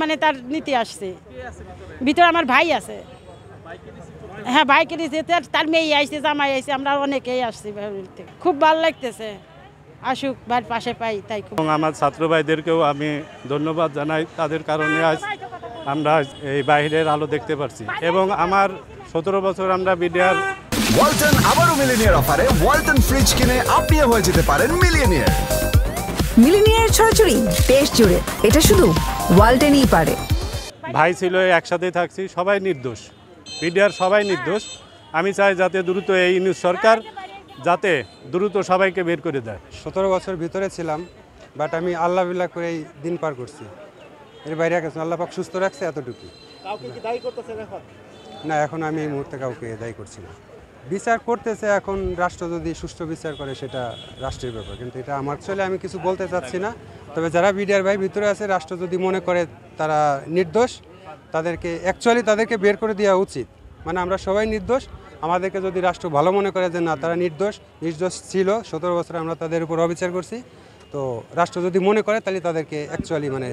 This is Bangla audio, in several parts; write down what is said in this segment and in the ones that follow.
মানে তার নীতি আসছে ভিতরে আমার ভাই আছে হ্যাঁ ভাইকে দিয়েছে তার মেয়ে আসছে জামাই আসছে আমরা অনেকেই আসছি খুব ভালো লাগতেছে আসুক ভাইয়ের পাশে পাই তাই এবং আমার ছাত্র ভাইদেরকেও আমি ধন্যবাদ জানাই তাদের কারণে আজ আমরা এই বাইরের আলো দেখতে পাচ্ছি এবং আমার 17 বছর আমরা বিডিআর ওয়ালটন আবারও মিলিনিয়ার অফারে ওয়ালটন ফ্রিজ কিনে আপনিও হয়ে যেতে পারেন মিলিয়নিয়ার। মিলিনিয়ার ছড়াছড়ি দেশ জুড়ে, এটা শুধু ওয়ালটনই পারে। ভাই ছিল একসাথে থাকছি, সবাই নির্দোষ, বিডিআর সবাই নির্দোষ। আমি চাই যাতে দ্রুত এই নিউজ সরকার যাতে দ্রুত সবাইকে বের করে দেয়। 17 বছর ভিতরে ছিলাম, বাট আমি আল্লাহ বিল্লাহ করে এই দিন পার করছি। এর বাইরে গেছে আল্লাহ পাক সুস্থ রাখছে এতটুকু। না, এখন আমি এই মুহূর্তে কাউকে দায়ী করছি না। বিচার করতেছে, এখন রাষ্ট্র যদি সুষ্ঠু বিচার করে সেটা রাষ্ট্রের ব্যাপার, কিন্তু এটা আমার চলে আমি কিছু বলতে চাচ্ছি না। তবে যারা বিডিআর ভাই ভিতরে আছে, রাষ্ট্র যদি মনে করে তারা নির্দোষ, তাদেরকে বের করে দেওয়া উচিত। মানে আমরা সবাই নির্দোষ, আমাদেরকে যদি রাষ্ট্র ভালো মনে করে যে না তারা নির্দোষ ছিল 17 বছরে আমরা তাদের উপর অবিচার করছি, তো রাষ্ট্র যদি মনে করে তাহলে তাদেরকে মানে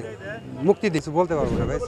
মুক্তি দিচ্ছে বলতে পারবো না ভাই।